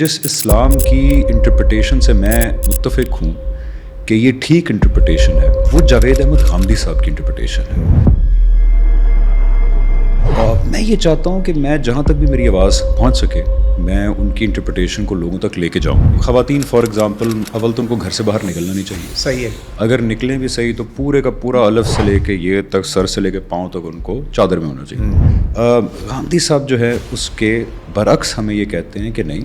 جس اسلام کی انٹرپریٹیشن سے میں متفق ہوں کہ یہ ٹھیک انٹرپریٹیشن ہے وہ جاوید احمد غامدی صاحب کی انٹرپریٹیشن ہے. اور میں یہ چاہتا ہوں کہ میں جہاں تک بھی میری آواز پہنچ سکے میں ان کی انٹرپریٹیشن کو لوگوں تک لے کے جاؤں. خواتین فار ایگزامپل اول تو ان کو گھر سے باہر نکلنا نہیں چاہیے. صحیح ہے. اگر نکلیں بھی صحیح تو پورے کا پورا الف سے لے کے یہ تک سر سے لے کے پاؤں تک ان کو چادر میں ہونا چاہیے. غامدی صاحب جو ہے اس کے برعکس ہمیں یہ کہتے ہیں کہ نہیں,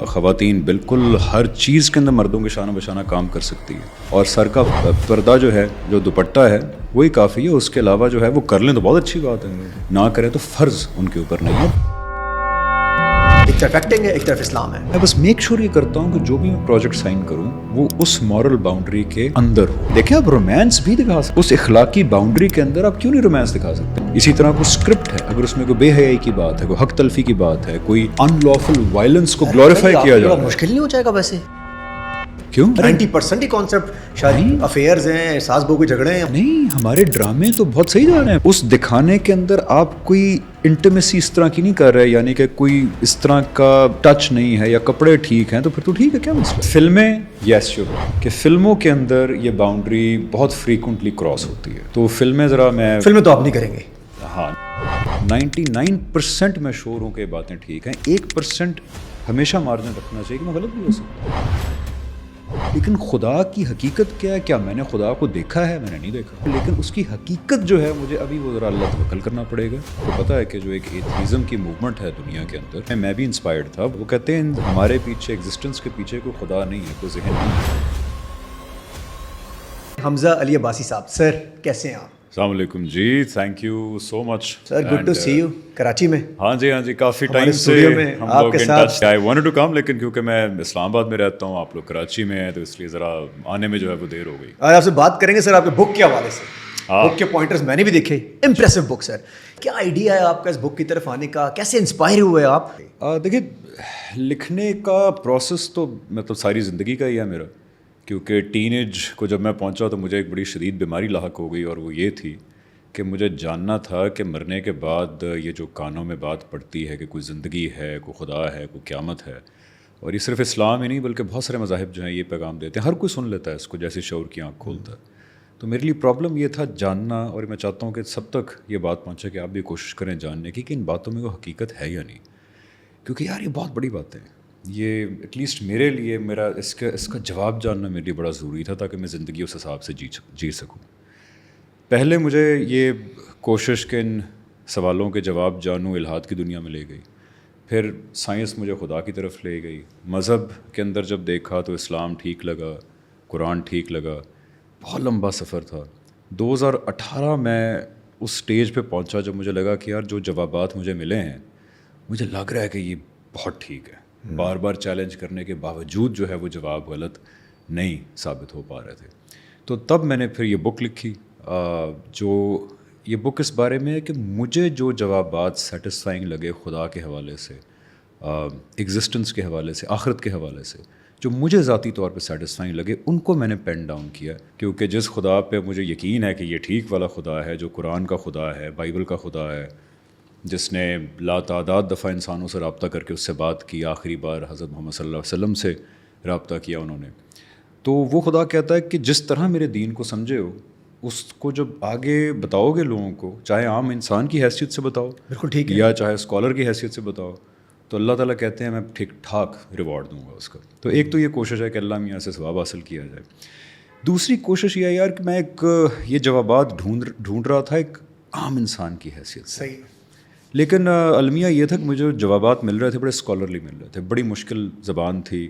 خواتین بالکل ہر چیز کے اندر مردوں کے شانہ بشانہ کام کر سکتی ہے اور سر کا پردہ جو ہے جو دوپٹہ ہے وہی کافی ہے. اس کے علاوہ جو ہے وہ کر لیں تو بہت اچھی بات ہے, نہ کریں تو فرض ان کے اوپر نہیں ہے. ایک طرف ایکٹنگ ہے, ایک طرف اسلام ہے. میں بس میک شور یہ کرتا ہوں کہ جو بھی میں پروجیکٹ سائن کروں وہ اس مورل باؤنڈری کے اندر ہو. دیکھیں آپ رومانس بھی دکھا سکتے, اس اخلاقی باؤنڈری کے اندر آپ کیوں نہیں رومانس دکھا سکتے. اسی طرح کوئی اسکرپٹ ہے, اگر اس میں کوئی بے حیائی کی بات ہے, کوئی حق تلفی کی بات ہے, کوئی ان لافل وائلنس کو گلوریفائی کیا جائے, مشکل نہیں ہو جائے گا ویسے. کیوں 90% ہی کانسیپٹ شادی افیئرز ہیں, ساس بہو کے جھگڑے ہیں. نہیں, ہمارے ڈرامے تو بہت صحیح جا رہے ہیں. اس دکھانے کے اندر آپ کوئی انٹیمیسی اس طرح کی نہیں کر رہے, یعنی کہ کوئی اس طرح کا ٹچ نہیں ہے یا کپڑے ٹھیک ہیں تو پھر تو ٹھیک ہے, کیا مسئلہ. فلمیں یس شیور کہ فلموں کے اندر یہ باؤنڈری بہت فریکوینٹلی کراس ہوتی ہے. تو فلمیں ذرا میں فلمیں تو آپ نہیں کریں گے. ہاں 99% میں شور ہوں کہ باتیں ٹھیک ہیں, 1% ہمیشہ مارجن رکھنا چاہیے کہ میں غلط بھی ہو سکتا ہوں. لیکن خدا کی حقیقت کیا ہے, کیا میں نے خدا کو دیکھا ہے؟ میں نے نہیں دیکھا, لیکن اس کی حقیقت جو ہے مجھے ابھی وہ ذرا اللہ توکل کرنا پڑے گا. تو پتہ ہے کہ جو ایک ایتھیزم کی موومنٹ ہے دنیا کے اندر, میں بھی انسپائرڈ تھا. وہ کہتے ہیں ہمارے پیچھے ایگزسٹنس کے پیچھے کوئی خدا نہیں ہے, کوئی ذہن نہیں ہے. حمزہ علی عباسی صاحب, سر کیسے ہیں آپ؟ السلام علیکم جی, thank you so much sir, good to see you. Karachi میں ہاں جی کافی ٹائم سے ہم لوگ in touch. I wanted to come, لیکن کیونکہ میں اسلام آباد میں رہتا ہوں, آپ لوگ کراچی میں ہیں, تو اس لیے ذرا آنے میں جو ہے وہ دیر ہو گئی. آج آپ سے بات کریں گے سر آپ کے بک کے حوالے سے. بک کے پوائنٹرز میں نے بھی دیکھے, امپریسو بک سر. کیا آئیڈیا ہے آپ کا اس بک کی طرف آنے کا, کیسے انسپائر ہوئے آپ؟ دیکھیے, لکھنے کا پروسیس تو مطلب ساری زندگی کا ہی ہے میرا, کیونکہ ٹین ایج کو جب میں پہنچا تو مجھے ایک بڑی شدید بیماری لاحق ہو گئی, اور وہ یہ تھی کہ مجھے جاننا تھا کہ مرنے کے بعد یہ جو کانوں میں بات پڑتی ہے کہ کوئی زندگی ہے, کوئی خدا ہے, کوئی قیامت ہے, اور یہ صرف اسلام ہی نہیں بلکہ بہت سارے مذاہب جو ہیں یہ پیغام دیتے ہیں, ہر کوئی سن لیتا ہے اس کو جیسے شعور کی آنکھ کھولتا ہے. تو میرے لیے پرابلم یہ تھا جاننا, اور میں چاہتا ہوں کہ سب تک یہ بات پہنچے کہ آپ بھی کوشش کریں جاننے کی کہ ان باتوں میں کوئی حقیقت ہے یا نہیں, کیونکہ یار یہ بہت بڑی باتیں ہیں. یہ ایٹ لیسٹ میرے لیے میرا اس کا جواب جاننا میرے لیے بڑا ضروری تھا تاکہ میں زندگی اس حساب سے جی سکوں. پہلے مجھے یہ کوشش کہ ان سوالوں کے جواب جانوں الہاد کی دنیا میں لے گئی, پھر سائنس مجھے خدا کی طرف لے گئی, مذہب کے اندر جب دیکھا تو اسلام ٹھیک لگا, قرآن ٹھیک لگا. بہت لمبا سفر تھا. 2018 میں اس سٹیج پہ پہنچا جب مجھے لگا کہ یار جو جوابات مجھے ملے ہیں مجھے لگ رہا ہے کہ یہ بہت ٹھیک ہے. بار بار چیلنج کرنے کے باوجود جو ہے وہ جواب غلط نہیں ثابت ہو پا رہے تھے. تو تب میں نے پھر یہ بک لکھی. جو یہ بک اس بارے میں ہے کہ مجھے جو جوابات سیٹسفائنگ لگے خدا کے حوالے سے, ایگزسٹنس کے حوالے سے, آخرت کے حوالے سے, جو مجھے ذاتی طور پہ سیٹسفائنگ لگے ان کو میں نے پین ڈاؤن کیا. کیونکہ جس خدا پہ مجھے یقین ہے کہ یہ ٹھیک والا خدا ہے, جو قرآن کا خدا ہے, بائبل کا خدا ہے, جس نے لاتعداد دفعہ انسانوں سے رابطہ کر کے اس سے بات کی, آخری بار حضرت محمد صلی اللہ علیہ وسلم سے رابطہ کیا انہوں نے, تو وہ خدا کہتا ہے کہ جس طرح میرے دین کو سمجھے ہو اس کو جب آگے بتاؤ گے لوگوں کو, چاہے عام انسان کی حیثیت سے بتاؤ, بالکل ٹھیک ہے, یا چاہے اسکالر کی حیثیت سے بتاؤ, تو اللہ تعالیٰ کہتے ہیں میں ٹھیک ٹھاک ریوارڈ دوں گا اس کا. تو ایک تو یہ کوشش ہے کہ اللہ میاں سے ثواب حاصل کیا جائے. دوسری کوشش یہ ہے یار کہ میں ایک یہ جوابات ڈھونڈ رہا تھا ایک عام انسان کی حیثیت سے. صحیح. لیکن المیہ یہ تھا کہ مجھے جوابات مل رہے تھے بڑے اسکالرلی مل رہے تھے, بڑی مشکل زبان تھی,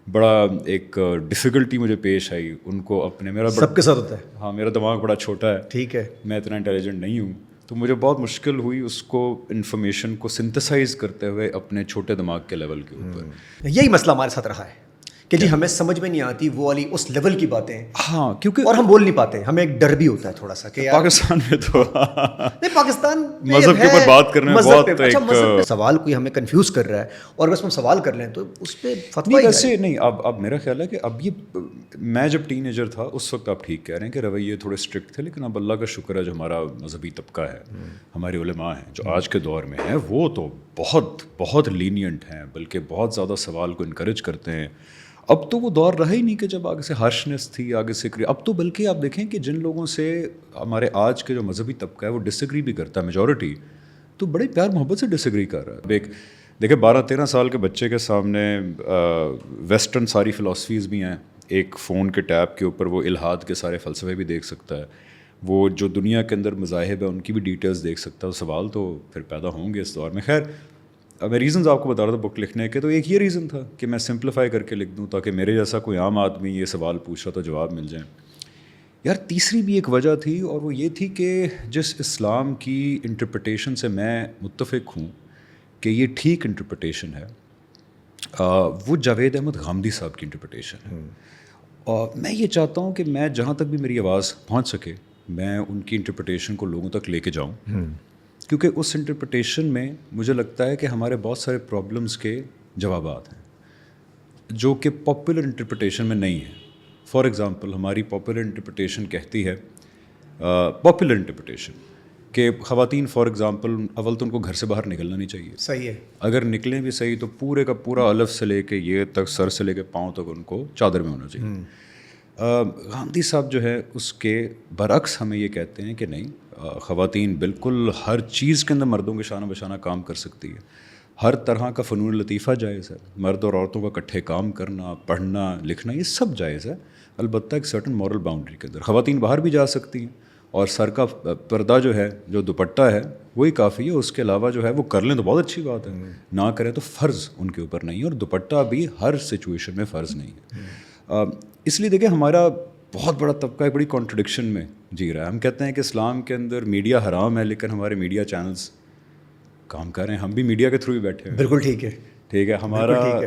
بڑا ایک ڈیفیکلٹی مجھے پیش آئی ان کو اپنے. میرا سب کے ساتھ ہوتا ہے. ہاں, میرا دماغ بڑا چھوٹا ہے, ٹھیک ہے, میں اتنا انٹیلیجنٹ نہیں ہوں, تو مجھے بہت مشکل ہوئی اس کو انفارمیشن کو سنتھسائز کرتے ہوئے اپنے چھوٹے دماغ کے لیول کے اوپر. یہی مسئلہ ہمارے ساتھ رہا ہے کہ جی ہمیں سمجھ میں نہیں آتی وہ والی اس لیول کی باتیں، ہاں کیونکہ اور ہم بول نہیں پاتے، ہمیں ایک ڈر بھی ہوتا ہے تھوڑا سا کہ یار پاکستان میں تو نہیں پاکستان میں مذہب کے اوپر بات کرنے میں بہت اچھا مذہب پہ سوال کوئی ہمیں کنفیوز کر رہا ہے اور بس ہم سوال کر لیں تو اس پہ فتویٰ نہیں ویسے نہیں. اب میرا خیال ہے کہ اب یہ میں جب ٹین ایجر تھا اس وقت آپ ٹھیک کہہ رہے ہیں کہ رویے تھوڑے اسٹرکٹ تھے، لیکن اب اللہ کا شکر ہے جو ہمارا مذہبی طبقہ ہے، ہمارے علماء ہیں جو آج کے دور میں ہیں، وہ تو بہت بہت لینینٹ ہیں، بلکہ بہت زیادہ سوال کو انکریج کرتے ہیں. اب تو وہ دور رہا ہی نہیں کہ جب آگے سے ہارشنس تھی، آگے سے اب تو بلکہ آپ دیکھیں کہ جن لوگوں سے ہمارے آج کے جو مذہبی طبقہ ہے وہ ڈس ایگری بھی کرتا ہے، میجورٹی تو بڑے پیار محبت سے ڈس ایگری کر رہا ہے. اب ایک دیکھیں 12-13 سال کے بچے کے سامنے ویسٹرن ساری فلاسفیز بھی ہیں، ایک فون کے ٹیب کے اوپر وہ الہاد کے سارے فلسفے بھی دیکھ سکتا ہے، وہ جو دنیا کے اندر مذاہب ہے ان کی بھی ڈیٹیلز دیکھ سکتا ہے. سوال تو پھر پیدا ہوں گے اس دور میں. خیر میں ریزنز آپ کو بتا رہا تھا بک لکھنے کے، تو ایک یہ ریزن تھا کہ میں سمپلیفائی کر کے لکھ دوں تاکہ میرے جیسا کوئی عام آدمی یہ سوال پوچھ رہا تو جواب مل جائیں. یار تیسری بھی ایک وجہ تھی، اور وہ یہ تھی کہ جس اسلام کی انٹرپریٹیشن سے میں متفق ہوں کہ یہ ٹھیک انٹرپریٹیشن ہے، وہ جاوید احمد غامدی صاحب کی انٹرپریٹیشن ہے. اور میں یہ چاہتا ہوں کہ میں جہاں تک بھی میری آواز پہنچ سکے میں ان کی انٹرپریٹیشن کو لوگوں تک لے کے جاؤں، کیونکہ اس انٹرپریٹیشن میں مجھے لگتا ہے کہ ہمارے بہت سارے پرابلمس کے جوابات ہیں جو کہ پاپولر انٹرپریٹیشن میں نہیں ہیں. فار ایگزامپل ہماری پاپولر انٹرپریٹیشن کہتی ہے پاپولر انٹرپریٹیشن کہ خواتین فار ایگزامپل اول تو ان کو گھر سے باہر نکلنا نہیں چاہیے. صحیح ہے. اگر نکلیں بھی صحیح تو پورے کا پورا الف سے لے کے یہ تک سر سے لے کے پاؤں تک ان کو چادر میں ہونا چاہیے. غامدی صاحب جو ہے اس کے برعکس ہمیں یہ کہتے ہیں کہ نہیں، خواتین بالکل ہر چیز کے اندر مردوں کے شانہ بشانہ کام کر سکتی ہے، ہر طرح کا فنون لطیفہ جائز ہے، مرد اور عورتوں کا اکٹھے کام کرنا، پڑھنا لکھنا یہ سب جائز ہے، البتہ ایک سرٹن مورل باؤنڈری کے اندر. خواتین باہر بھی جا سکتی ہیں اور سر کا پردہ جو ہے جو دوپٹہ ہے وہی کافی ہے، اس کے علاوہ جو ہے وہ کر لیں تو بہت اچھی بات ہے، نہ کریں تو فرض ان کے اوپر نہیں ہے، اور دوپٹہ بھی ہر سچویشن میں فرض نہیں ہے. اس لیے دیکھیں ہمارا بہت بڑا طبقہ ایک بڑی کانٹرڈکشن میں جی رہا ہے. ہم کہتے ہیں کہ اسلام کے اندر میڈیا حرام ہے، لیکن ہمارے میڈیا چینلز کام کر رہے ہیں، ہم بھی میڈیا کے تھرو ہی بیٹھے ہیں. بالکل ٹھیک ہے. ٹھیک ہے ہمارا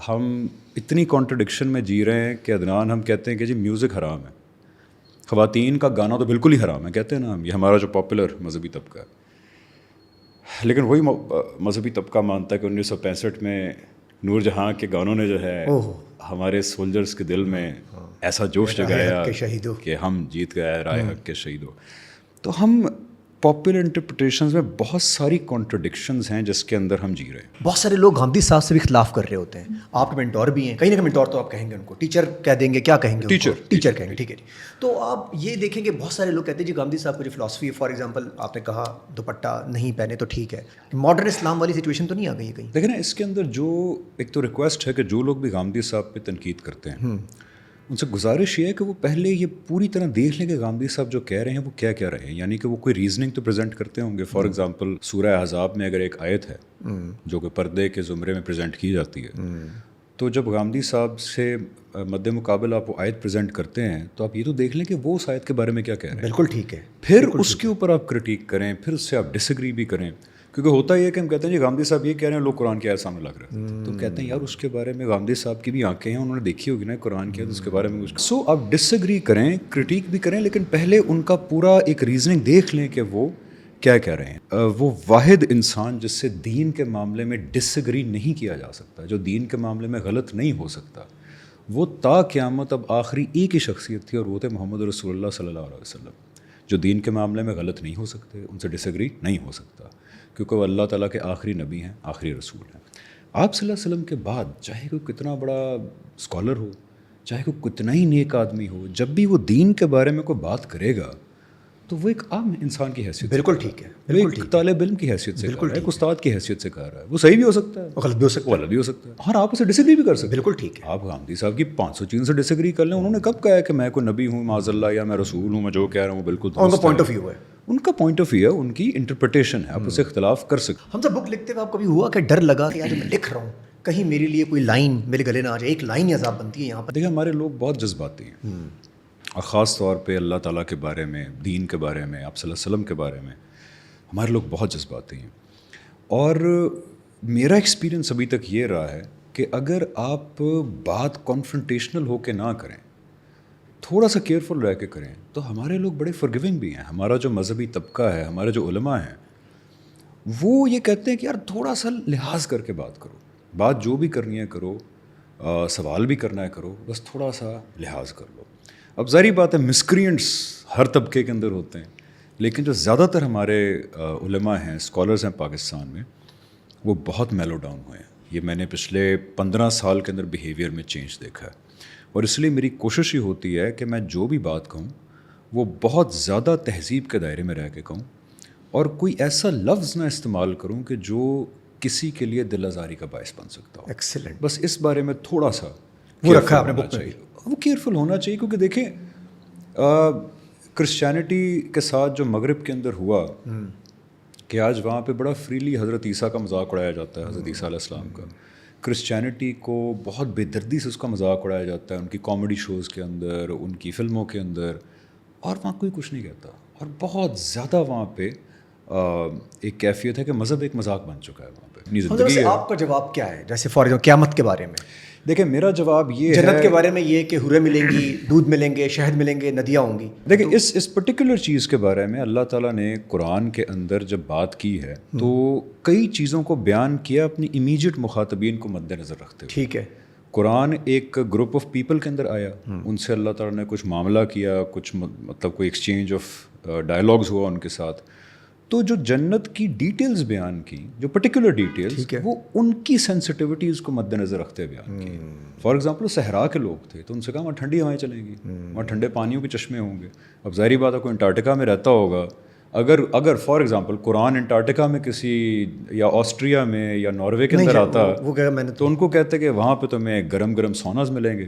ہم اتنی کانٹرڈکشن میں جی رہے ہیں کہ عدنان ہم کہتے ہیں کہ جی میوزک حرام ہے، خواتین کا گانا تو بالکل ہی حرام ہے، کہتے ہیں نا ہم، یہ ہمارا جو پاپولر مذہبی طبقہ ہے. لیکن وہی مذہبی طبقہ مانتا ہے کہ 1965 میں نور جہاں کے گانوں نے جو ہے ہمارے سولجرز کے دل میں ایسا جوش جگایا کہ ہم جیت گئے رائے حق کے شہیدوں. تو ہم پاپولر انٹرپریٹیشنز میں بہت ساری کانٹرڈکشنز ہیں جس کے اندر ہم جی رہے ہیں. بہت سارے لوگ غامدی صاحب سے بھی خلاف کر رہے ہوتے ہیں. آپ کے مینٹور بھی ہیں، کہیں نہ کہیں مینٹور تو آپ کہیں گے ان کو، ٹیچر کہہ دیں گے، کیا کہیں گے؟ ٹیچر کہیں گے. ٹھیک ہے جی. تو آپ یہ دیکھیں کہ بہت سارے لوگ کہتے ہیں جی غامدی صاحب کو جو فلاسفی ہے، فار ایگزامپل آپ نے کہا دوپٹہ نہیں پہنے تو ٹھیک ہے، ماڈرن اسلام والی سچویشن تو نہیں آ گئی کہیں؟ لیکن اس کے اندر جو ایک تو ریکویسٹ ہے کہ جو لوگ بھی غامدی صاحب پہ تنقید کرتے ہیں ان سے گزارش یہ ہے کہ وہ پہلے یہ پوری طرح دیکھ لیں کہ غامدی صاحب جو کہہ رہے ہیں وہ کیا کہہ رہے ہیں، یعنی کہ وہ کوئی ریزننگ تو پریزنٹ کرتے ہوں گے. فار ایگزامپل سورہ احزاب میں اگر ایک آیت ہے جو کہ پردے کے زمرے میں پریزنٹ کی جاتی ہے، تو جب غامدی صاحب سے مد مقابل آپ وہ آیت پریزنٹ کرتے ہیں تو آپ یہ تو دیکھ لیں کہ وہ اس آیت کے بارے میں کیا کہہ رہے ہیں. بالکل ٹھیک ہے. پھر اس کے اوپر آپ کرٹیک کریں، پھر اس سے آپ ڈس ایگری بھی کریں، کیونکہ ہوتا یہ ہے کہ ہم کہتے ہیں جی غامدی صاحب یہ کہہ رہے ہیں، لوگ قرآن کی آیت سامنے لگ رہے ہیں تو کہتے ہیں یار اس کے بارے میں غامدی صاحب کی بھی آنکھیں ہیں، انہوں نے دیکھی ہوگی نا قرآن کی آیت، اس کے بارے میں کچھ. سو آپ ڈس ایگری کریں، کرٹیک بھی کریں، لیکن پہلے ان کا پورا ایک ریزننگ دیکھ لیں کہ وہ کیا کہہ رہے ہیں. وہ واحد انسان جس سے دین کے معاملے میں ڈس ایگری نہیں کیا جا سکتا، جو دین کے معاملے میں غلط نہیں ہو سکتا، وہ تا قیامت اب آخری ایک ہی شخصیت تھی، اور وہ تھے محمد رسول اللہ صلی اللہ علیہ وسلم، جو دین کے معاملے میں غلط نہیں ہو سکتے، ان سے ڈس ایگری نہیں ہو سکتا، کیونکہ وہ اللہ تعالیٰ کے آخری نبی ہیں، آخری رسول ہیں. آپ صلی اللہ علیہ وسلم کے بعد چاہے کوئی کتنا بڑا اسکالر ہو، چاہے کوئی کتنا ہی نیک آدمی ہو، جب بھی وہ دین کے بارے میں کوئی بات کرے گا تو وہ ایک عام انسان کی حیثیت، بالکل ٹھیک ہے، وہ ایک طالب علم کی حیثیت سے کہہ رہا ہے، ایک استاد کی حیثیت سے کہہ رہا ہے. وہ صحیح بھی ہو سکتا ہے، غلط بھی ہو سکتا ہے، غلط بھی ہو سکتا ہے، اور آپ اسے ڈس ایگری بھی کر سکتے ہیں. بالکل ٹھیک ہے. آپ غامدی صاحب کی 500 چیزوں سے ڈس ایگری کر لیں، انہوں نے کب کہا ہے کہ میں کوئی نبی ہوں معاذ اللہ، یا میں رسول ہوں، میں جو کہہ رہا ہوں وہ بالکل ان کا پوائنٹ آف ویو ہے، ان کا پوائنٹ آف ویو ہے، ان کی انٹرپریٹیشن ہے، آپ اسے اختلاف کر سکتے. ہم سب بک لکھتے ہوئے آپ کبھی ہوا کہ ڈر لگا کہ یار میں لکھ رہا ہوں کہیں میرے لیے کوئی لائن میرے گلے نہ آ جائے، ایک لائن عذاب بنتی ہے یہاں پر؟ دیکھیں ہمارے لوگ بہت جذباتی ہیں، اور خاص طور پہ اللہ تعالیٰ کے بارے میں، دین کے بارے میں، آپ صلی اللہ علیہ وسلم کے بارے میں ہمارے لوگ بہت جذباتی ہیں. اور میرا ایکسپیرینس ابھی تک یہ رہا ہے کہ اگر آپ بات کانفرنٹیشنل ہو کے نہ کریں, تھوڑا سا کیئرفل رہ کے کریں, تو ہمارے لوگ بڑے فرگیونگ بھی ہیں. ہمارا جو مذہبی طبقہ ہے, ہمارے جو علماء ہیں, وہ یہ کہتے ہیں کہ یار تھوڑا سا لحاظ کر کے بات کرو, بات جو بھی کرنی ہے کرو, سوال بھی کرنا ہے کرو, بس تھوڑا سا لحاظ کر لو. اب ظاہری بات ہے مسکرینٹس ہر طبقے کے اندر ہوتے ہیں, لیکن جو زیادہ تر ہمارے علماء ہیں, اسکالرز ہیں پاکستان میں, وہ بہت میلو ڈاؤن ہوئے ہیں. یہ میں نے پچھلے 15 سال کے اندر بیہیویئر میں چینج دیکھا ہے, اور اس لیے میری کوشش یہ ہوتی ہے کہ میں جو بھی بات کہوں وہ بہت زیادہ تہذیب کے دائرے میں رہ کے کہوں, اور کوئی ایسا لفظ نہ استعمال کروں کہ جو کسی کے لیے دل آزاری کا باعث بن سکتا ہو. ایکسلنٹ. بس اس بارے میں تھوڑا سا وہ رکھا آپ نے بک میں, وہ کیئرفل ہونا چاہیے, کیونکہ دیکھیں کرسچینٹی کے ساتھ جو مغرب کے اندر ہوا کہ آج وہاں پہ بڑا فریلی حضرت عیسیٰ کا مذاق اڑایا جاتا ہے, حضرت عیسیٰ علیہ السلام کا. کرسچینٹی کو بہت بے دردی سے اس کا مذاق اڑایا جاتا ہے ان کی کامیڈی شوز کے اندر, ان کی فلموں کے اندر, اور وہاں کوئی کچھ نہیں کہتا. اور بہت زیادہ وہاں پہ ایک کیفیت ہے کہ مذہب ایک مذاق بن چکا ہے وہاں پہ. اپنی زندگی ہے. آپ کا جواب کیا ہے, جیسے فار ایگزامپل قیامت کے بارے میں؟ دیکھیں میرا جواب یہ ہے, جنت کے بارے میں یہ کہ حوریں ملیں گی, دودھ ملیں گے, شہد ملیں گے, ندیاں ہوں گی. دیکھیں اس پرٹیکولر چیز کے بارے میں اللہ تعالیٰ نے قرآن کے اندر جب بات کی ہے تو کئی چیزوں کو بیان کیا اپنی امیجیٹ مخاطبین کو مد نظر رکھتے ہوئے. ٹھیک ہے. قرآن ایک گروپ آف پیپل کے اندر آیا, ان سے اللہ تعالیٰ نے کچھ معاملہ کیا, کچھ مطلب کوئی ایکسچینج آف ڈائلاگز ہوا ان کے ساتھ. تو جو جنت کی ڈیٹیلز بیان کی, جو پرٹیکولر ڈیٹیلز, وہ ان کی سینسٹیوٹیز کو مد نظر رکھتے بیان کی. فار ایگزامپل صحرا کے لوگ تھے تو ان سے کہا وہاں ٹھنڈی ہوائیں چلیں گی, وہاں ٹھنڈے پانیوں کے چشمے ہوں گے. اب ظاہری بات ہے کوئی انٹارکٹیکا میں رہتا ہوگا, اگر فار ایگزامپل قرآن انٹارکٹیکا میں کسی یا آسٹریا میں یا ناروے کے اندر آتا تو ان کو کہتے کہ وہاں پہ تمہیں گرم گرم سوناز ملیں گے.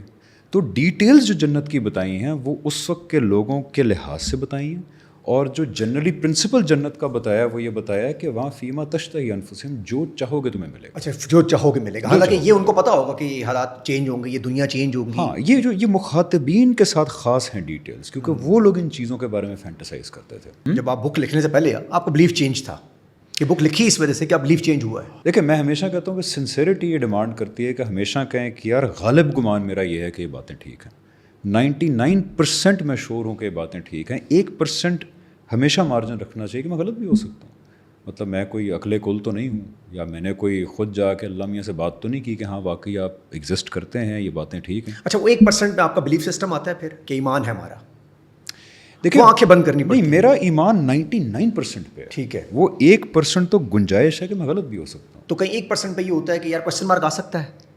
تو ڈیٹیلز جو جنت کی بتائی ہیں وہ اس وقت کے لوگوں کے لحاظ سے بتائی ہیں, اور جو جنرلی پرنسپل جنت کا بتایا وہ یہ بتایا کہ وہاں فیما تشتہی انفسہم, جو چاہو گے تمہیں ملے گا. اچھا, جو چاہو گے ملے گا. حالانکہ یہ ان کو پتا ہوگا کہ یہ حالات چینج ہوں گے, یہ دنیا چینج ہوگی. ہاں, یہ مخاطبین کے ساتھ خاص ہیں ڈیٹیلز, کیونکہ وہ لوگ ان چیزوں کے بارے میں فینٹیسائز کرتے تھے. جب آپ بک لکھنے سے پہلے آپ کو بلیف چینج تھا کہ بک لکھی اس وجہ سے کہ آپ بلیف چینج ہوا ہے؟ دیکھیں میں ہمیشہ کہتا ہوں کہ سنسیریٹی یہ ڈیمانڈ کرتی ہے کہ ہمیشہ کہیں کہ یار غالب گمان میرا یہ ہے کہ یہ باتیں ٹھیک ہیں. 99% میں شور ہوں کہ یہ باتیں ٹھیک ہیں. 1% ہمیشہ مارجن رکھنا چاہیے کہ میں غلط بھی ہو سکتا ہوں. مطلب میں کوئی عقل کل تو نہیں ہوں, یا میں نے کوئی خود جا کے اللہ میاں سے بات تو نہیں کی کہ ہاں واقعی آپ ایگزسٹ کرتے ہیں, یہ باتیں ٹھیک ہیں. اچھا, وہ 1% میں آپ کا بلیف سسٹم آتا ہے پھر کہ ایمان ہے ہمارا, دیکھیں آنکھیں بند کرنی پڑتی. نہیں, میرا ایمان 99% پہ ہے. ٹھیک ہے. وہ 1% تو گنجائش ہے کہ میں غلط بھی ہو سکتا ہوں. تو کہیں 1% پہ یہ ہوتا ہے کہ یار کوسچن مارک آ سکتا ہے.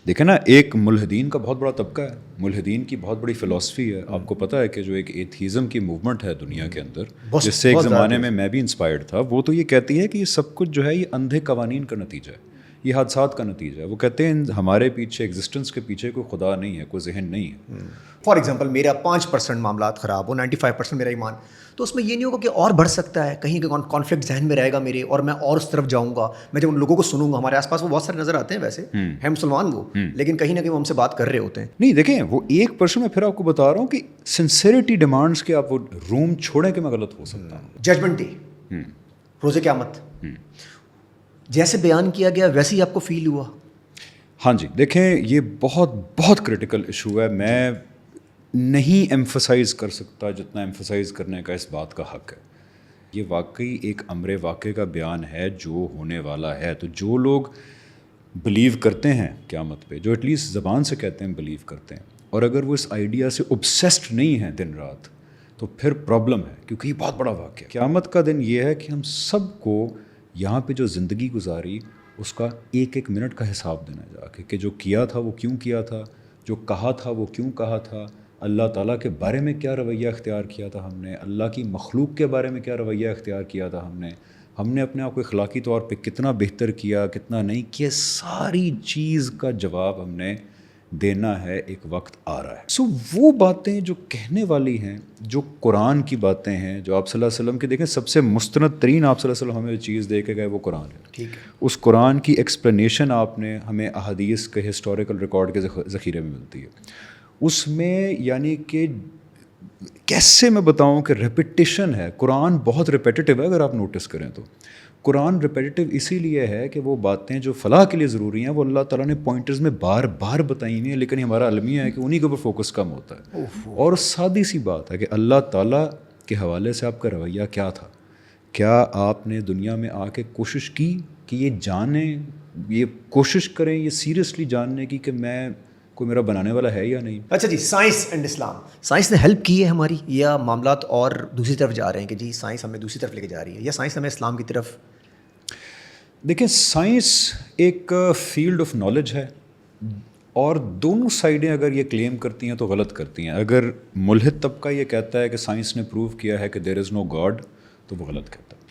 دیکھیں نا, ایک ملحدین کا بہت بڑا طبقہ ہے, ملحدین کی بہت بڑی فلسفی ہے. آپ کو پتہ ہے کہ جو ایک ایتھیزم کی موومنٹ ہے دنیا کے اندر, جس سے ایک زمانے میں بھی انسپائرڈ تھا, وہ تو یہ کہتی ہے کہ یہ سب کچھ جو ہے یہ اندھے قوانین کا نتیجہ ہے, یہ حادثات کا نتیجہ ہے. وہ کہتے ہیں ہمارے پیچھے, ایگزسٹنس کے پیچھے کوئی خدا نہیں ہے, کوئی ذہن نہیں ہے. فار ایگزامپل میرا 5% معاملات خراب ہو, 95% میرا ایمان, تو اس میں یہ نہیں ہوگا کہ اور بڑھ سکتا ہے, کہیں کہ کانفلکٹ ذہن میں رہے گا میرے, اور میں اور اس طرف جاؤں گا. میں جب ان لوگوں کو سنوں گا, ہمارے آس پاس وہ بہت سارے نظر آتے ہیں ویسے ہیں مسلمان وہ, لیکن کہیں نہ کہیں وہ ہم سے بات کر رہے ہوتے ہیں. نہیں دیکھیں, وہ 1% میں پھر آپ کو بتا رہا ہوں کہ سنسیریٹی ڈیمانڈس کہ آپ وہ روم چھوڑیں کہ میں غلط ہو سکتا ہوں. ججمنٹ ڈے, روز قیامت, جیسے بیان کیا گیا ویسے ہی آپ کو فیل ہوا؟ ہاں جی, دیکھیں یہ بہت بہت کرٹیکل ایشو ہے. میں نہیں ایمفسائز کر سکتا جتنا ایمفسائز کرنے کا اس بات کا حق ہے. یہ واقعی ایک امر واقع کا بیان ہے جو ہونے والا ہے. تو جو لوگ بلیو کرتے ہیں قیامت پہ, جو ایٹ لیسٹ زبان سے کہتے ہیں بلیو کرتے ہیں, اور اگر وہ اس آئیڈیا سے obsessed نہیں ہیں دن رات, تو پھر پرابلم ہے, کیونکہ یہ بہت بڑا واقعہ ہے. قیامت کا دن یہ ہے کہ ہم سب کو یہاں پہ جو زندگی گزاری اس کا ایک ایک منٹ کا حساب دینا جا کے, کہ جو کیا تھا وہ کیوں کیا تھا, جو کہا تھا وہ کیوں کہا تھا, اللہ تعالیٰ کے بارے میں کیا رویہ اختیار کیا تھا ہم نے, اللہ کی مخلوق کے بارے میں کیا رویہ اختیار کیا تھا ہم نے اپنے آپ کو اخلاقی طور پہ کتنا بہتر کیا, کتنا نہیں کیا, ساری چیز کا جواب ہم نے دینا ہے. ایک وقت آ رہا ہے. سو وہ باتیں جو کہنے والی ہیں, جو قرآن کی باتیں ہیں, جو آپ صلی اللہ علیہ وسلم کی, دیکھیں سب سے مستند ترین آپ صلی اللہ علیہ وسلم ہمیں چیز دے کے گئے وہ قرآن ہے. ٹھیک ہے. اس قرآن کی ایکسپلینیشن آپ نے ہمیں احادیث کے ہسٹوریکل ریکارڈ کے ذخیرے میں ملتی ہے. اس میں یعنی کہ کیسے میں بتاؤں کہ ریپیٹیشن ہے. قرآن بہت ریپیٹیو ہے اگر آپ نوٹس کریں تو. قرآن ریپیٹیو اسی لیے ہے کہ وہ باتیں جو فلاح کے لیے ضروری ہیں وہ اللہ تعالیٰ نے پوائنٹرز میں بار بار بتائی ہوئی ہیں، لیکن ہمارا المیہ ہے کہ انہی کے اوپر فوکس کم ہوتا ہے. اور سادی سی بات ہے کہ اللہ تعالیٰ کے حوالے سے آپ کا رویہ کیا تھا؟ کیا آپ نے دنیا میں آ کے کوشش کی کہ یہ جانیں، یہ کوشش کریں یہ سیریسلی جاننے کی کہ میں کوئی میرا بنانے والا ہے یا نہیں؟ اچھا جی، سائنس اینڈ اسلام، سائنس نے ہیلپ کی ہے ہماری، یا معاملات اور دوسری طرف جا رہے ہیں کہ جی سائنس ہمیں دوسری طرف لے کے جا رہی ہے، یا سائنس ہمیں اسلام کی طرف؟ دیکھیں، سائنس ایک فیلڈ آف نالج ہے، اور دونوں سائڈیں اگر یہ کلیم کرتی ہیں تو غلط کرتی ہیں. اگر ملحد طبقہ یہ کہتا ہے کہ سائنس نے پروو کیا ہے کہ دیر از نو گاڈ تو وہ غلط کہتا ہے.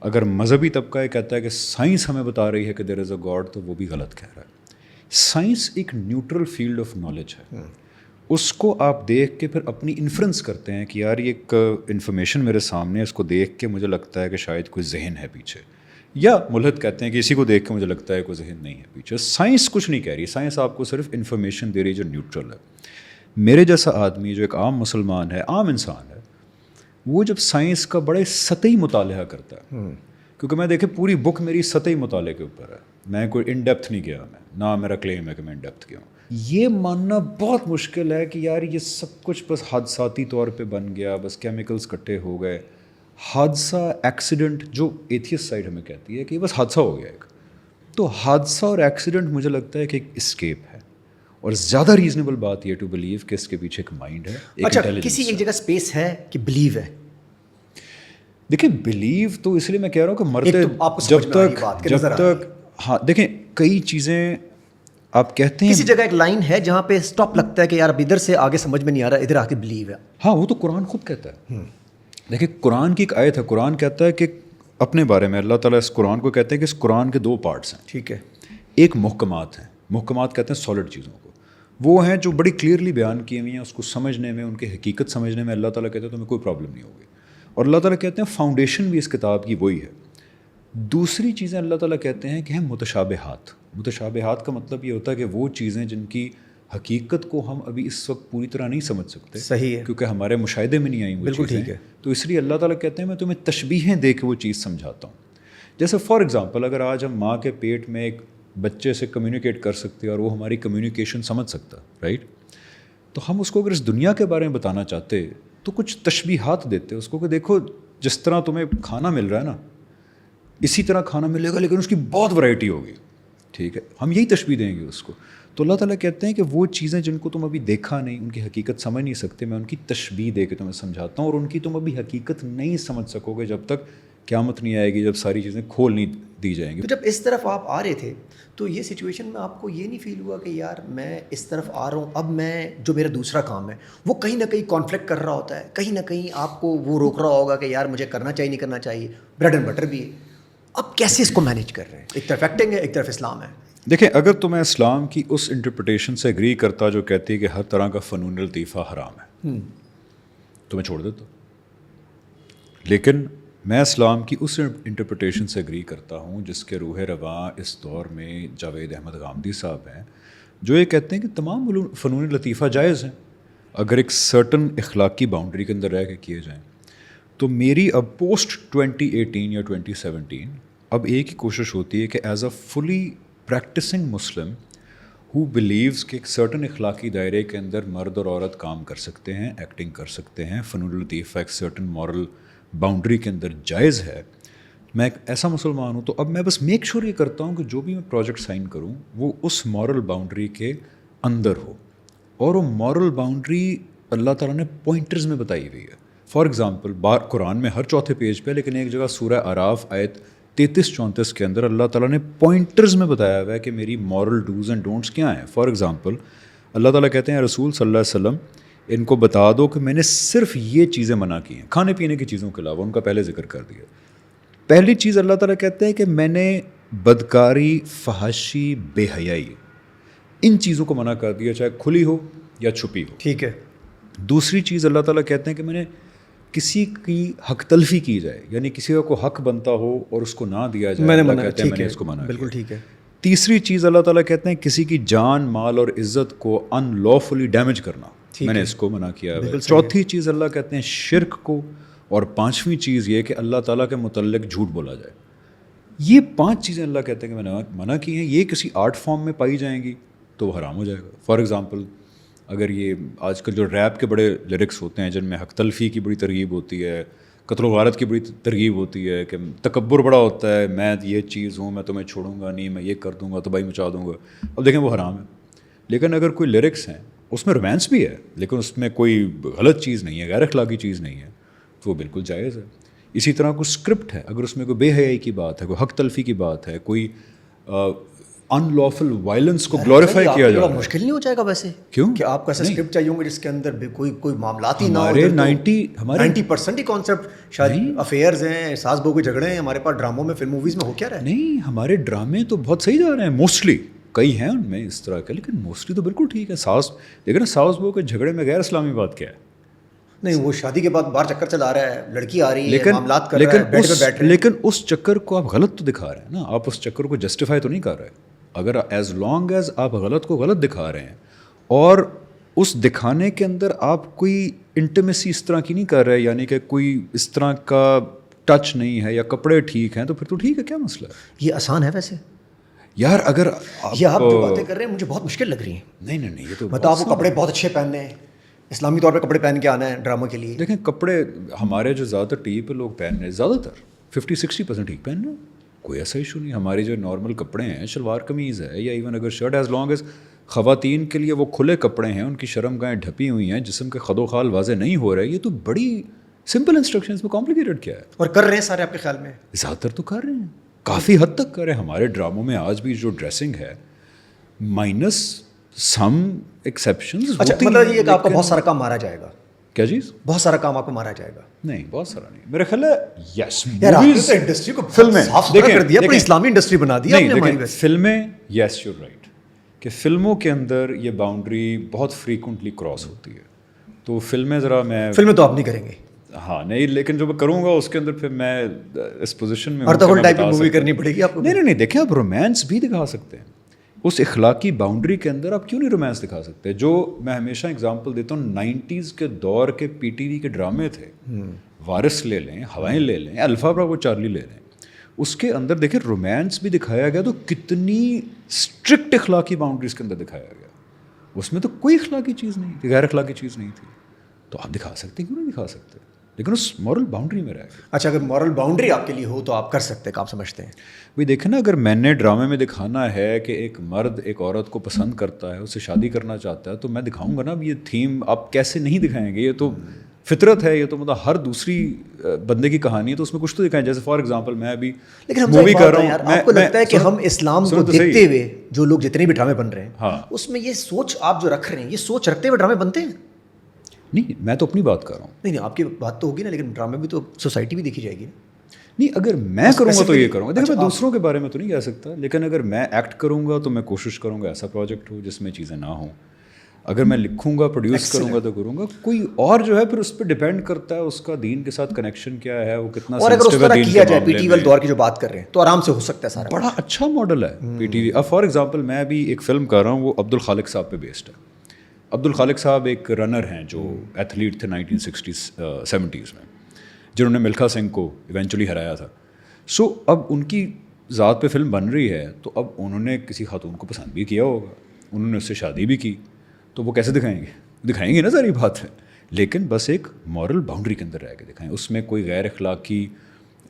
اگر مذہبی طبقہ یہ کہتا ہے کہ سائنس ہمیں بتا رہی ہے کہ دیر از اے گاڈ تو وہ بھی غلط کہہ رہا ہے. سائنس ایک نیوٹرل فیلڈ آف نالج ہے، اس کو آپ دیکھ کے پھر اپنی انفرنس کرتے ہیں کہ یار یہ ایک انفارمیشن میرے سامنے ہے، اس کو دیکھ کے مجھے لگتا ہے کہ شاید کوئی ذہن ہے پیچھے، یا ملحد کہتے ہیں کہ اسی کو دیکھ کے مجھے لگتا ہے کوئی ذہن نہیں ہے پیچھے. سائنس کچھ نہیں کہہ رہی، سائنس آپ کو صرف انفارمیشن دے رہی جو نیوٹرل ہے. میرے جیسا آدمی جو ایک عام مسلمان ہے، عام انسان ہے، وہ جب سائنس کا بڑے سطحی مطالعہ کرتا ہے، کیونکہ میں دیکھیں پوری بک میری سطحی مطالعے کے اوپر ہے، میں کوئی ان ڈیپتھ نہیں گیا، میں نہ میرا کلیم ہے کہ میں ان ڈیپتھ گیا ہوں. یہ ماننا بہت مشکل ہے کہ یار یہ سب کچھ بس حادثاتی طور پہ بن گیا، بس کیمیکلز اکٹھے ہو گئے. حادثہ، ایکسیڈنٹ، جو ایتھیسٹ سائڈ ہمیں کہتی ہے کہ بس حادثہ ہو گیا ایک، تو حادثہ اور ایکسیڈنٹ مجھے لگتا ہے کہ ایک اسکیپ ہے، اور زیادہ ریزنیبل بات یہ ٹو بلیو کہ اس کے پیچھے ایک مائنڈ ہے. اچھا، کسی ایک جگہ اسپیس ہے کہ بلیو ہے؟ دیکھیں بلیو تو اس لیے میں کہہ رہا ہوں کہ مرتے جب تک ہاں دیکھیں کئی چیزیں آپ کہتے ہیں، کسی جگہ ایک لائن ہے جہاں پہ اسٹاپ لگتا ہے کہ یار اب ادھر سے آگے سمجھ میں نہیں آ رہا، ادھر آ کے بلیو ہے. ہاں وہ تو قرآن خود کہتا ہے. دیکھیں قرآن کی ایک آیت ہے، قرآن کہتا ہے کہ اپنے بارے میں اللہ تعالیٰ اس قرآن کو کہتے ہیں کہ اس قرآن کے دو پارٹس ہیں. ٹھیک ہے. ایک محکمات ہیں، محکمات کہتے ہیں سالڈ چیزوں کو، وہ ہیں جو بڑی کلیئرلی بیان کی ہوئی ہیں، اس کو سمجھنے میں، ان کی حقیقت سمجھنے میں اللہ تعالیٰ کہتے ہیں تمہیں کوئی پرابلم نہیں ہوگی. اور اللہ تعالیٰ کہتے ہیں فاؤنڈیشن بھی اس کتاب کی وہی ہے. دوسری چیزیں اللہ تعالیٰ کہتے ہیں کہ ہیں متشابہات. متشابہات کا مطلب یہ ہوتا ہے کہ وہ چیزیں جن کی حقیقت کو ہم ابھی اس وقت پوری طرح نہیں سمجھ سکتے، صحیح ہے، کیونکہ ہمارے مشاہدے میں نہیں آئیں وہ بالکل چیزیں. ٹھیک ہے. تو اس لیے اللہ تعالیٰ کہتے ہیں میں تمہیں تشبیہیں دے کے وہ چیز سمجھاتا ہوں. جیسے فار ایگزامپل اگر آج ہم ماں کے پیٹ میں ایک بچے سے کمیونیکیٹ کر سکتے اور وہ ہماری کمیونیکیشن سمجھ سکتا، رائٹ، تو ہم اس کو اگر اس دنیا کے بارے میں بتانا چاہتے تو کچھ تشبیہات دیتے اس کو کہ دیکھو جس طرح تمہیں کھانا مل رہا ہے نا، اسی طرح کھانا ملے گا لیکن اس کی بہت ورائٹی ہوگی. ٹھیک ہے، ہم یہی تشبیہ دیں گے اس کو. تو اللہ تعالیٰ کہتے ہیں کہ وہ چیزیں جن کو تم ابھی دیکھا نہیں، ان کی حقیقت سمجھ نہیں سکتے، میں ان کی تشبیہ دے کے تمہیں سمجھاتا ہوں، اور ان کی تم ابھی حقیقت نہیں سمجھ سکو گے جب تک قیامت نہیں آئے گی، جب ساری چیزیں کھول نہیں دی جائیں گی. تو جب اس طرف آپ آ رہے تھے تو یہ سچویشن میں آپ کو یہ نہیں فیل ہوا کہ یار میں اس طرف آ رہا ہوں، اب میں جو میرا دوسرا کام ہے وہ کہیں نہ کہیں کانفلکٹ کر رہا ہوتا ہے، کہیں نہ کہیں آپ کو وہ روک رہا ہوگا کہ یار مجھے کرنا چاہیے نہیں کرنا چاہیے، بریڈ اینڈ بٹر بھی ہے، اب کیسے اس کو مینیج کر رہے ہیں؟ ایک طرف ایکٹنگ ہے، ایک طرف اسلام ہے. دیکھیں اگر تو میں اسلام کی اس انٹرپریٹیشن سے اگری کرتا جو کہتی ہے کہ ہر طرح کا فنون لطیفہ حرام ہے تو میں چھوڑ دیتا، لیکن میں اسلام کی اس انٹرپریٹیشن سے اگری کرتا ہوں جس کے روح رواں اس دور میں جاوید احمد غامدی صاحب ہیں، جو یہ کہتے ہیں کہ تمام فنون لطیفہ جائز ہیں اگر ایک سرٹن اخلاقی باؤنڈری کے اندر رہ کے کیے جائیں. تو میری اب پوسٹ 2018 یا 2017 اب ایک ہی کوشش ہوتی ہے کہ ایز اے فلی پریکٹسنگ مسلم ہو بلیوز کہ ایک سرٹن اخلاقی دائرے کے اندر مرد اور عورت کام کر سکتے ہیں، ایکٹنگ کر سکتے ہیں، فنون لطیفہ ایک سرٹن مورل باؤنڈری کے اندر جائز ہے، میں ایک ایسا مسلمان ہوں. تو اب میں بس میک شور یہ کرتا ہوں کہ جو بھی میں پروجیکٹ سائن کروں وہ اس مورل باؤنڈری کے اندر ہو، اور وہ مورل باؤنڈری اللہ تعالیٰ نے پوائنٹرز میں بتائی ہوئی ہے. فار ایگزامپل قرآن میں ہر چوتھے پیج پہ، لیکن ایک جگہ سورہ اعراف آیت 33-34 کے اندر اللہ تعالیٰ نے پوائنٹرز میں بتایا ہوا ہے کہ میری مورل ڈوز اینڈ ڈونٹس کیا ہیں. فار ایگزامپل اللہ تعالیٰ کہتے ہیں رسول صلی اللہ علیہ وسلم ان کو بتا دو کہ میں نے صرف یہ چیزیں منع کی ہیں، کھانے پینے کی چیزوں کے علاوہ، ان کا پہلے ذکر کر دیا. پہلی چیز اللہ تعالیٰ کہتے ہیں کہ میں نے بدکاری، فحاشی، بے حیائی، ان چیزوں کو منع کر دیا، چاہے کھلی ہو یا چھپی ہو. ٹھیک ہے. دوسری چیز اللہ تعالیٰ کہتے ہیں کہ میں نے کسی کی حق تلفی کی جائے، یعنی کسی کا کوئی حق بنتا ہو اور اس کو نہ دیا جائے، اللہ کہتے ہیں میں نے اس کو منع کیا. بالکل ٹھیک ہے. تیسری چیز اللہ تعالیٰ کہتے ہیں کسی کی جان، مال اور عزت کو ان لافلی ڈیمیج کرنا، میں نے اس کو منع کیا ہے. چوتھی چیز اللہ کہتے ہیں شرک کو، اور پانچویں چیز یہ کہ اللہ تعالیٰ کے متعلق جھوٹ بولا جائے. یہ 5 چیزیں اللہ کہتے ہیں کہ میں نے منع کی ہیں, یہ کسی آرٹ فارم میں پائی جائیں گی تو وہ حرام ہو جائے گا. فار ایگزامپل اگر یہ آج کل جو ریپ کے بڑے لیرکس ہوتے ہیں جن میں حق تلفی کی بڑی ترغیب ہوتی ہے, قتل و غارت کی بڑی ترغیب ہوتی ہے, کہ تکبر بڑا ہوتا ہے, میں یہ چیز ہوں, میں تمہیں چھوڑوں گا نہیں, میں یہ کر دوں گا, تباہی مچا دوں گا, اب دیکھیں وہ حرام ہے. لیکن اگر کوئی لیرکس ہیں اس میں رومانس بھی ہے لیکن اس میں کوئی غلط چیز نہیں ہے, غیر اخلاقی چیز نہیں ہے, تو وہ بالکل جائز ہے. اسی طرح کوئی اسکرپٹ ہے, اگر اس میں کوئی بے حیائی کی بات ہے, کوئی حق تلفی کی بات ہے, کوئی ان لافل وائلنس کو گلوریفائی کیا جا رہا ہے. مشکل نہیں ہو جائے گا ویسے کیوں کہ آپ کو ایسا اسکرپٹ چاہیے ہوں گے جس کے اندر کوئی معاملات ہی نہ ہو. ہمارے 90% ہی کانسیپٹ شاید افیئرز ہیں, ساس بہو کے جھگڑے ہیں ہمارے پاس ڈراموں میں, فلم موویز میں ہو کیا رہا ہے. نہیں, ہمارے ڈرامے تو بہت صحیح جا رہے ہیں موسٹلی, کئی ہیں ان میں اس طرح کے, لیکن موسٹلی تو بالکل ٹھیک ہے. لیکن ساس بہو کے جھگڑے میں غیر اسلامی بات کیا ہے؟ نہیں, وہ شادی کے بعد باہر چکر چلا رہا ہے, لڑکی آ رہی ہے, معاملات کر رہا ہے, بیڈ پہ بیٹھ رہے ہیں. لیکن اس چکر کو آپ غلط تو دکھا رہے ہیں نا, آپ اس چکر کو جسٹیفائی تو نہیں کر رہے. اگر ایز لانگ ایز آپ غلط کو غلط دکھا رہے ہیں اور اس دکھانے کے اندر آپ کوئی انٹیمیسی اس طرح کی نہیں کر رہے, یعنی کہ کوئی اس طرح کا ٹچ نہیں ہے یا کپڑے ٹھیک ہیں, تو پھر تو ٹھیک ہے, کیا مسئلہ ہے؟ یہ آسان ہے ویسے یار. اگر یہ آپ جو باتیں کر رہے ہیں مجھے بہت مشکل لگ رہی ہیں. نہیں, یہ تو مطلب آپ کو کپڑے بہت اچھے پہننے ہیں, اسلامی طور پہ کپڑے پہن کے آنا ہے ڈراموں کے لیے. دیکھیں کپڑے ہمارے جو زیادہ تر ٹی وی پہ لوگ پہن رہے ہیں, زیادہ تر 50-60% ٹھیک پہن رہے ہیں, کوئی ایسا ایشو نہیں. ہمارے جو نارمل کپڑے ہیں, شلوار قمیض ہے یا ایون اگر شرٹ, ایز لانگ ایز خواتین کے لیے وہ کھلے کپڑے ہیں, ان کی شرم گاہیں ڈھپی ہوئی ہیں, جسم کے خد و خال واضح نہیں ہو رہے, یہ تو بڑی سمپل انسٹرکشن, اس میں کمپلیکیٹڈ کیا ہے؟ اور کر رہے ہیں سارے آپ کے خیال میں؟ زیادہ تر تو کر رہے ہیں, کافی حد تک کر رہے ہیں. ہمارے ڈراموں میں آج بھی جو ڈریسنگ ہے مائنس سم ایکسیپشنز. اچھا, مطلب یہ کہ آپ کا بہت سارا کام مارا جائے گا. کیا چیز؟ بہت سارا کام آپ کو مارا جائے گا. نہیں, بہت سارا نہیں, میرا خیال ہے. یس, یار آپ نے تو انڈسٹری کو فلمیں صاف ستھرا کر دیا, پوری اسلامی انڈسٹری بنا دی آپ نے ہماری. فلمیں, یس یو رائٹ, کہ فلموں کے اندر یہ باؤنڈری بہت فریکوینٹلی کراس ہوتی ہے. تو فلمیں ذرا میں فلمیں تو آپ نہیں کریں گے. ہاں نہیں, لیکن جو میں کروں گا اس کے اندر پھر میں اس پوزیشن میں ہوں ٹائپ کی مووی کرنی پڑے گی آپ کو. نہیں, دیکھیں آپ رومانس بھی دکھا سکتے ہیں, اس اخلاقی باؤنڈری کے اندر آپ کیوں نہیں رومانس دکھا سکتے؟ جو میں ہمیشہ اگزامپل دیتا ہوں, 90s کے دور کے پی ٹی وی کے ڈرامے تھے, وارث لے لیں, ہوائیں لے لیں, الفا براوو چارلی لے لیں, اس کے اندر دیکھیں رومانس بھی دکھایا گیا تو کتنی اسٹرکٹ اخلاقی باؤنڈریز کے اندر دکھایا گیا. اس میں تو کوئی اخلاقی چیز نہیں تھی, غیر اخلاقی چیز نہیں تھی. تو آپ دکھا سکتے ہیں, کیوں نہیں دکھا سکتے؟ لیکن اس مورل باؤنڈری میں رہ گئے. اچھا, اگر مورل باؤنڈری آپ کے لیے ہو تو آپ کر سکتے ہیں, آپ سمجھتے ہیں؟ بھائی دیکھیں نا, اگر میں نے ڈرامے میں دکھانا ہے کہ ایک مرد ایک عورت کو پسند کرتا ہے, اس سے شادی کرنا چاہتا ہے, تو میں دکھاؤں گا نا. اب یہ تھیم آپ کیسے نہیں دکھائیں گے؟ یہ تو فطرت ہے, یہ تو مطلب ہر دوسری بندے کی کہانی ہے, تو اس میں کچھ تو دکھائیں. جیسے فار ایگزامپل میں ابھی مووی کر رہا ہوں, آپ کو لگتا ہے کہ ہم اسلام کو دیکھتے ہوئے جو لوگ جتنے بھی ڈرامے بن رہے ہیں اس میں یہ سوچ آپ جو رکھ رہے ہیں, یہ سوچ رکھتے ہوئے ڈرامے بنتے ہیں؟ نہیں, میں تو اپنی بات کر رہا ہوں. نہیں, آپ کی بات تو ہوگی نا, لیکن ڈرامے بھی تو سوسائٹی بھی دیکھی جائے گی. نہیں, اگر میں کروں گا تو یہ کروں گا. دیکھیں میں دوسروں کے بارے میں تو نہیں کہہ سکتا, لیکن اگر میں ایکٹ کروں گا تو میں کوشش کروں گا ایسا پروجیکٹ ہو جس میں چیزیں نہ ہوں. اگر میں لکھوں گا, پروڈیوس کروں گا تو کروں گا. کوئی اور جو ہے پھر اس پہ ڈپینڈ کرتا ہے اس کا دین کے ساتھ کنیکشن کیا ہے, وہ کتنا سینسٹیو ہے دین کے معاملے میں. PTV دور کی جو بات کر رہے ہیں تو آرام سے ہو سکتا ہے سارا. بڑا اچھا ماڈل ہے PTV. اب فار ایگزامپل میں ابھی ایک فلم کر رہا ہوں, وہ عبد الخالق صاحب پہ بیسڈ ہے. عبد الخالق صاحب ایک رنر ہیں جو ایتھلیٹ تھے 1960s-70s میں, جنہوں نے ملکھا سنگھ کو ایونچولی ہرایا تھا. سو اب ان کی ذات پہ فلم بن رہی ہے, تو اب انہوں نے کسی خاتون کو پسند بھی کیا ہوگا, انہوں نے اس سے شادی بھی کی, تو وہ کیسے دکھائیں گے؟ دکھائیں گے نا, ساری بات ہے. لیکن بس ایک مورل باؤنڈری کے اندر رہ کے دکھائیں. اس میں کوئی غیر اخلاقی,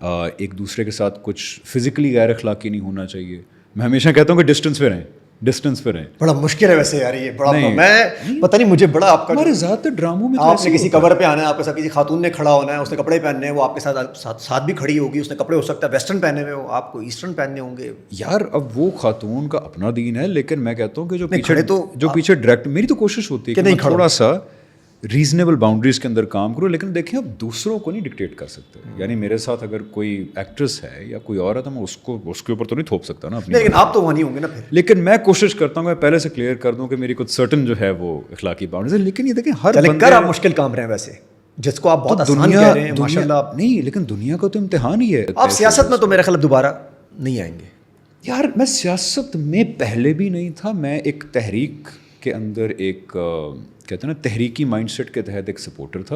ایک دوسرے کے ساتھ کچھ فزیکلی غیر اخلاقی نہیں ہونا چاہیے. میں ہمیشہ کہتا ہوں کہ ڈسٹینس پہ رہیں, ڈسٹینس پہ رہیں. بڑا مشکل ہے ویسے یار, یہ بڑا, میں پتہ نہیں مجھے بڑا آپ کا ہمارے زیادہ ڈراموں میں آپ نے کسی کور پہ آنا ہے, آپ کے ساتھ کسی خاتون نے کھڑا ہونا ہے, اس نے کپڑے پہننے ہیں, وہ آپ کے ساتھ بھی کھڑی ہوگی, اس نے کپڑے ہو سکتا ہے ویسٹرن پہنے ہوئے ہو, آپ کو ایسٹرن پہننے ہوں گے. یار اب وہ خاتون کا اپنا دین ہے, لیکن میں کہتا ہوں کہ جو پیچھے ڈائریکٹ, میری تو کوشش ہوتی ہے کہ میں تھوڑا سا ریزنیبل باؤنڈریز کے اندر کام کرو. لیکن دیکھیں اب دوسروں کو نہیں ڈکٹیٹ کر سکتے. یعنی میرے ساتھ اگر کوئی ایکٹریس ہے یا کوئی عورت ہے, میں اس کے اوپر تو نہیں تھوپ سکتا نا اپنی. لیکن آپ تو وہاں نہیں ہوں گے نا پھر. لیکن میں کوشش کرتا ہوں کہ میں پہلے سے کلیئر کر دوں کہ میری کچھ سرٹن جو ہے وہ اخلاقی باؤنڈریز ہے. لیکن یہ دیکھیں ہر بندے, آپ مشکل کام رہے ہیں ویسے, جس کو آپ بہت آسان کہہ رہے ہیں ماشاءاللہ. نہیں, لیکن دنیا کا تو امتحان ہی ہے. آپ سیاست میں تو میرے خیال دوبارہ نہیں آئیں گے. یار میں سیاست میں پہلے بھی نہیں تھا, میں ایک تحریک کے اندر ایک کہتے ہیں نا تحریکی مائنڈ سیٹ کے تحت ایک سپورٹر تھا.